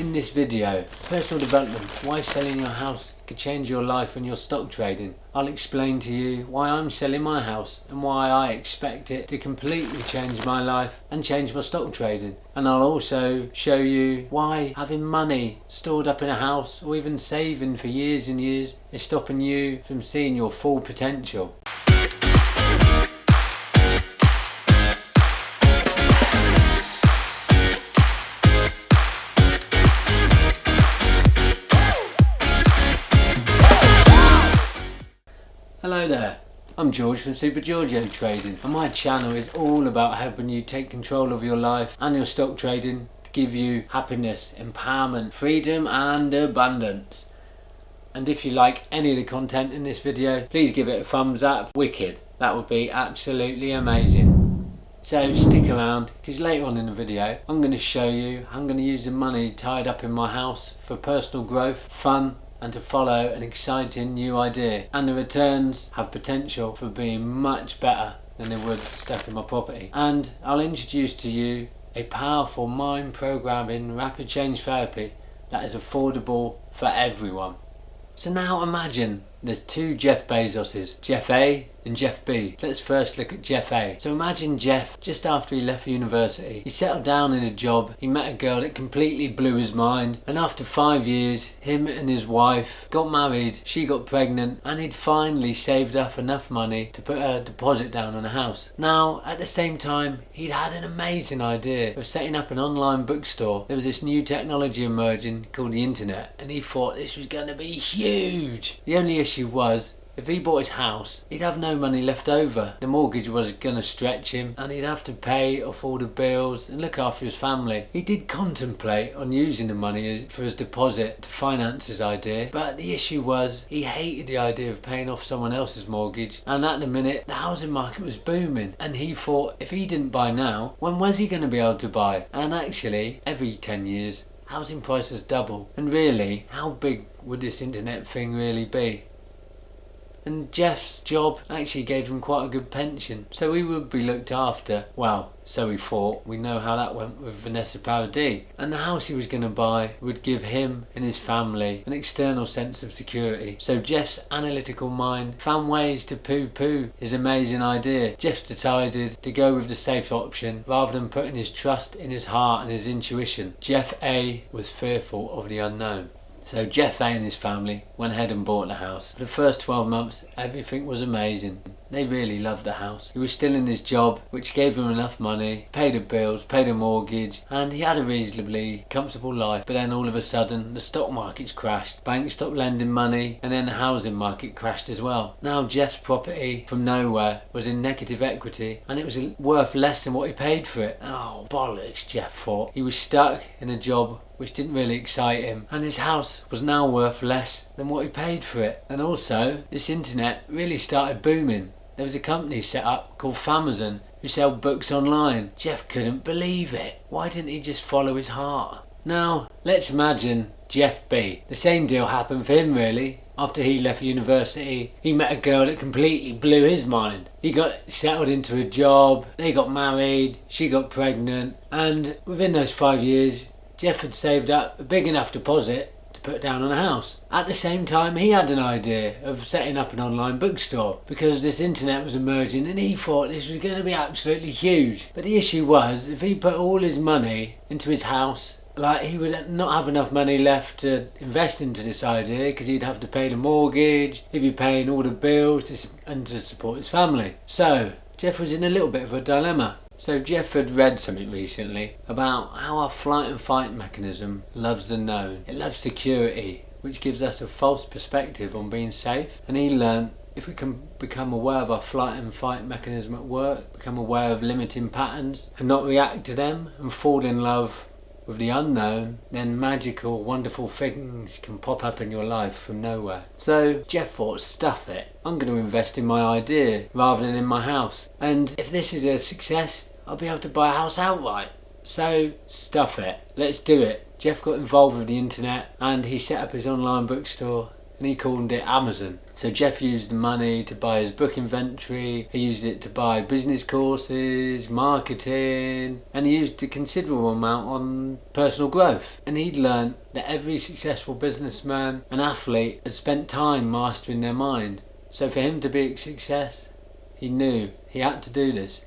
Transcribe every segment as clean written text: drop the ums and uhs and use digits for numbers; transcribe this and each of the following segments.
In this video, personal development, why selling your house could change your life when you're stock trading. I'll explain to you why I'm selling my house and why I expect it to completely change my life and change my stock trading. And I'll also show you why having money stored up in a house or even saving for years and years is stopping you from seeing your full potential. Hello there, I'm George from Super Giorgio Trading, and my channel is all about helping you take control of your life and your stock trading to give you happiness, empowerment, freedom and abundance. And if you like any of the content in this video, please give it a thumbs up. Wicked, that would be absolutely amazing. So stick around, because later on in the video I'm going to show you how I'm going to use the money tied up in my house for personal growth, fun, and to follow an exciting new idea, and the returns have potential for being much better than they would stuck in my property. And I'll introduce to you a powerful mind programming rapid change therapy that is affordable for everyone. So now imagine there's two Jeff Bezoses, Jeff A and Jeff B. Let's first look at Jeff A. So imagine Jeff, just after he left university, he settled down in a job, he met a girl that completely blew his mind, and after 5 years, him and his wife got married, she got pregnant, and he'd finally saved up enough money to put a deposit down on a house. Now, at the same time, he'd had an amazing idea of setting up an online bookstore. There was this new technology emerging called the internet, and he thought this was going to be huge. The only issue was, if he bought his house, he'd have no money left over. The mortgage was going to stretch him and he'd have to pay off all the bills and look after his family. He did contemplate on using the money for his deposit to finance his idea, but the issue was he hated the idea of paying off someone else's mortgage, and at the minute the housing market was booming, and he thought if he didn't buy now, when was he going to be able to buy? And actually, every 10 years housing prices double, and really, how big would this internet thing really be? And Jeff's job actually gave him quite a good pension, so he would be looked after. Well, so he thought. We know how that went with Vanessa Paradis. And the house he was going to buy would give him and his family an external sense of security. So Jeff's analytical mind found ways to poo-poo his amazing idea. Jeff decided to go with the safe option rather than putting his trust in his heart and his intuition. Jeff A was fearful of the unknown. So Jeff A and his family went ahead and bought the house. For the first 12 months, everything was amazing. They really loved the house. He was still in his job, which gave him enough money, paid the bills, paid a mortgage, and he had a reasonably comfortable life. But then all of a sudden, the stock markets crashed, banks stopped lending money, and then the housing market crashed as well. Now Jeff's property, from nowhere, was in negative equity, and it was worth less than what he paid for it. Oh, bollocks, Jeff thought. He was stuck in a job which didn't really excite him, and his house was now worth less than what he paid for it. And also, this internet really started booming. There was a company set up called Amazon who sell books online. Jeff couldn't believe it. Why didn't he just follow his heart? Now, let's imagine Jeff B. The same deal happened for him really. After he left university, he met a girl that completely blew his mind. He got settled into a job, they got married, she got pregnant, and within those 5 years, Jeff had saved up a big enough deposit to put down on a house. At the same time, he had an idea of setting up an online bookstore because this internet was emerging, and he thought this was going to be absolutely huge. But the issue was, if he put all his money into his house, he would not have enough money left to invest into this idea, because he'd have to pay the mortgage, he'd be paying all the bills and to support his family. So Jeff was in a little bit of a dilemma. So Jeff had read something recently about how our flight and fight mechanism loves the known. It loves security, which gives us a false perspective on being safe. And he learnt if we can become aware of our flight and fight mechanism at work, become aware of limiting patterns and not react to them, and fall in love with the unknown, then magical, wonderful things can pop up in your life from nowhere. So Jeff thought, stuff it, I'm going to invest in my idea rather than in my house. And if this is a success, I'll be able to buy a house outright. So stuff it, let's do it. Jeff got involved with the internet and he set up his online bookstore and he called it Amazon. So Jeff used the money to buy his book inventory, he used it to buy business courses, marketing, and he used a considerable amount on personal growth. And he'd learned that every successful businessman and athlete had spent time mastering their mind. So for him to be a success, he knew he had to do this.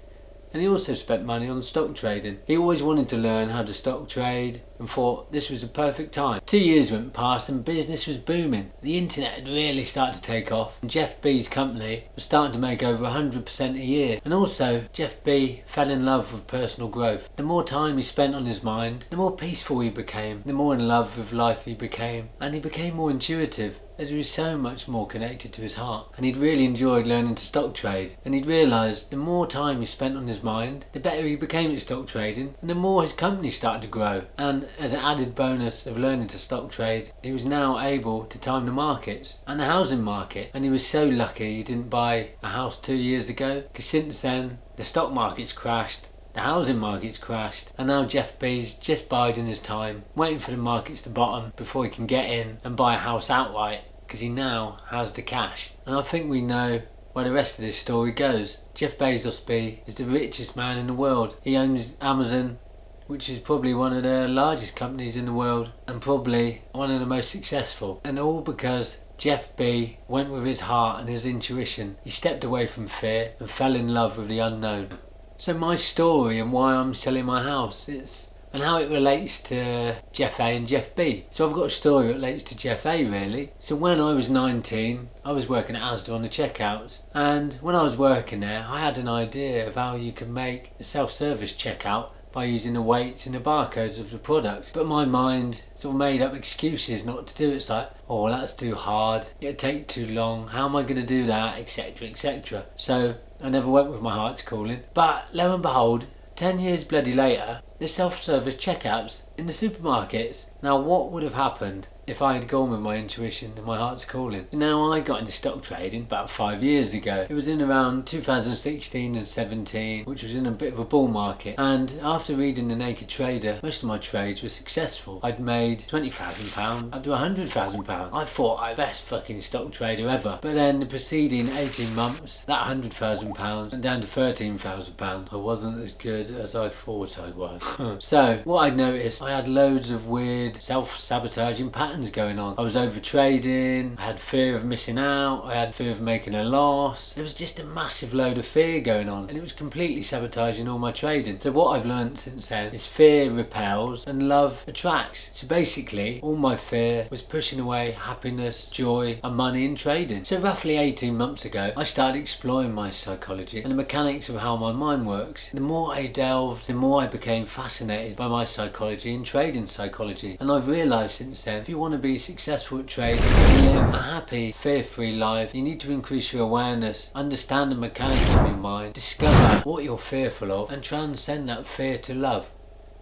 And he also spent money on stock trading. He always wanted to learn how to stock trade and thought this was the perfect time. 2 years went past and business was booming. The internet had really started to take off, and Jeff B's company was starting to make over 100% a year. And also, Jeff B fell in love with personal growth. The more time he spent on his mind, the more peaceful he became, the more in love with life he became, and he became more intuitive, as he was so much more connected to his heart. And he'd really enjoyed learning to stock trade, and he'd realised the more time he spent on his mind, the better he became at stock trading, and the more his company started to grow. And as an added bonus of learning to stock trade, he was now able to time the markets and the housing market. And he was so lucky he didn't buy a house 2 years ago, because since then the stock market's crashed, the housing market's crashed, and now Jeff B's just biding his time, waiting for the markets to bottom before he can get in and buy a house outright, because he now has the cash. And I think we know where the rest of this story goes. Jeff Bezos B is the richest man in the world. He owns Amazon, which is probably one of the largest companies in the world, and probably one of the most successful. And all because Jeff B went with his heart and his intuition. He stepped away from fear and fell in love with the unknown. So my story and why I'm selling my house, and how it relates to Jeff A and Jeff B. So I've got a story that relates to Jeff A really. So when I was 19, I was working at Asda on the checkouts, and when I was working there, I had an idea of how you could make a self-service checkout by using the weights and the barcodes of the products. But my mind sort of made up excuses not to do it. It's like, oh, that's too hard, it'd take too long, how am I going to do that, etc, etc. So I never went with my heart's calling. But lo and behold, 10 years bloody later, there's self-service checkouts in the supermarkets. Now what would have happened if I had gone with my intuition and my heart's calling? Now I got into stock trading about 5 years ago. It was in around 2016 and 17, which was in a bit of a bull market. And after reading The Naked Trader, most of my trades were successful. I'd made £20,000 up to £100,000. I thought I was the best fucking stock trader ever. But then the preceding 18 months, that £100,000 went down to £13,000. I wasn't as good as I thought I was. So what I noticed, I had loads of weird self-sabotaging patterns going on. I was over trading, I had fear of missing out, I had fear of making a loss. There was just a massive load of fear going on, and it was completely sabotaging all my trading. So what I've learned since then is fear repels and love attracts. So basically all my fear was pushing away happiness, joy and money in trading. So roughly 18 months ago I started exploring my psychology and the mechanics of how my mind works. The more I delved, the more I became fascinated by my psychology and trading psychology. And I've realised since then, if you want to be successful at trading and live a happy, fear-free life, you need to increase your awareness, understand the mechanics of your mind, discover what you're fearful of, and transcend that fear to love.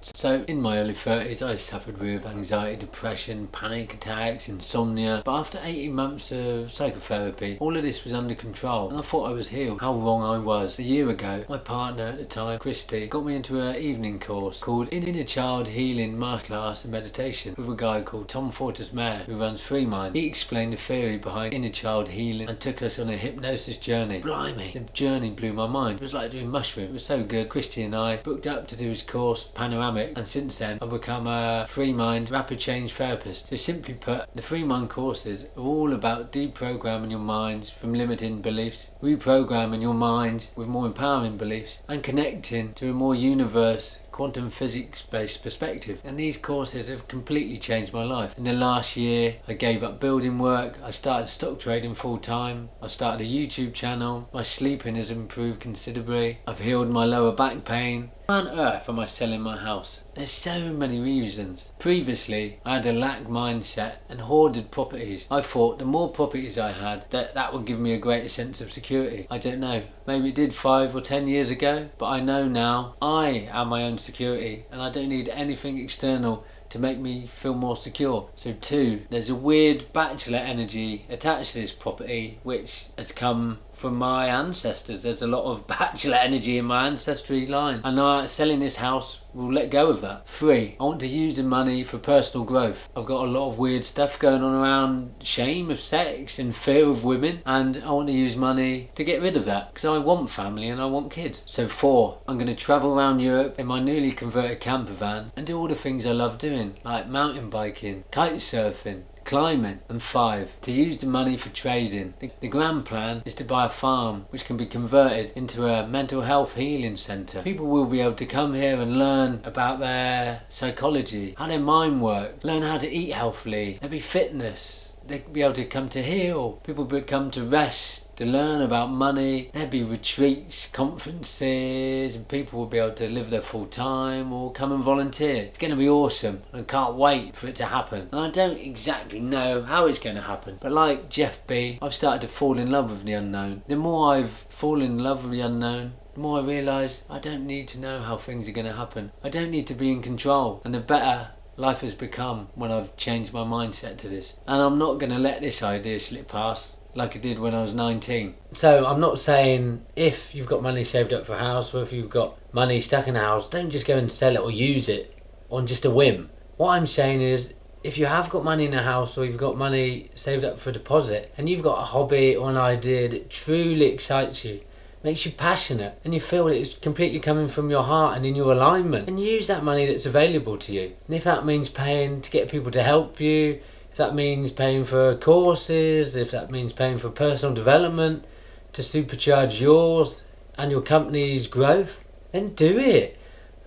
So in my early 30s I suffered with anxiety, depression, panic attacks, insomnia, but after 18 months of psychotherapy all of this was under control and I thought I was healed. How wrong I was. A year ago my partner at the time, Christy, got me into an evening course called Inner Child Healing Martial Arts and Meditation with a guy called Tom Fortis-Mayer who runs FreeMind. He explained the theory behind inner child healing and took us on a hypnosis journey. Blimey, the journey blew my mind. It was like doing mushrooms. It was so good. Christy and I booked up to do his course, Panoramic, and since then I've become a FreeMind rapid change therapist. So simply put, the FreeMind courses are all about deprogramming your minds from limiting beliefs, reprogramming your minds with more empowering beliefs, and connecting to a more universe, quantum physics based perspective. And these courses have completely changed my life. In the last year I gave up building work, I started stock trading full time, I started a YouTube channel, my sleeping has improved considerably, I've healed my lower back pain. Why on earth am I selling my house? There's so many reasons. Previously I had a lack mindset and hoarded properties. I thought the more properties I had, that would give me a greater sense of security. I don't know, maybe it did 5 or 10 years ago, but I know now I am my own security and I don't need anything external to make me feel more secure. So 2, there's a weird bachelor energy attached to this property which has come from my ancestors. There's a lot of bachelor energy in my ancestry line, and selling this house will let go of that. 3, I want to use the money for personal growth. I've got a lot of weird stuff going on around shame of sex and fear of women, and I want to use money to get rid of that because I want family and I want kids. So 4, I'm going to travel around Europe in my newly converted camper van and do all the things I love doing, like mountain biking, kite surfing, climbing. And 5, to use the money for trading. The grand plan is to buy a farm which can be converted into a mental health healing centre. People will be able to come here and learn about their psychology, how their mind works, learn how to eat healthily. There'll be fitness. They'll be able to come to heal. People will come to rest, to learn about money. There'll be retreats, conferences, and people will be able to live there full time or come and volunteer. It's going to be awesome, and I can't wait for it to happen. And I don't exactly know how it's going to happen, but like Jeff B, I've started to fall in love with the unknown. The more I've fallen in love with the unknown, the more I realise I don't need to know how things are going to happen. I don't need to be in control, and the better life has become when I've changed my mindset to this. And I'm not going to let this idea slip past like I did when I was 19. So I'm not saying if you've got money saved up for a house, or if you've got money stuck in a house, don't just go and sell it or use it on just a whim. What I'm saying is, if you have got money in a house, or you've got money saved up for a deposit, and you've got a hobby or an idea that truly excites you, makes you passionate, and you feel that it's completely coming from your heart and in your alignment, and use that money that's available to you. And if that means paying to get people to help you, if that means paying for courses, if that means paying for personal development to supercharge yours and your company's growth, then do it.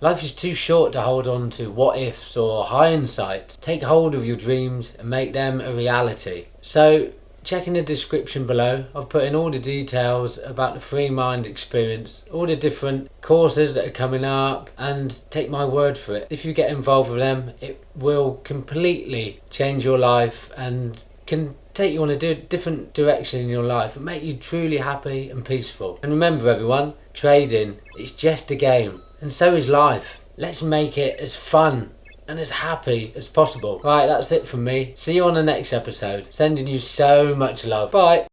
Life is too short to hold on to what ifs or hindsight. Take hold of your dreams and make them a reality. So check in the description below. I've put in all the details about the FreeMind experience, all the different courses that are coming up, and take my word for it. If you get involved with them, it will completely change your life and can take you on a different direction in your life and make you truly happy and peaceful. And remember everyone, trading is just a game, and so is life. Let's make it as fun and as happy as possible. Right, that's it from me. See you on the next episode. Sending you so much love. Bye.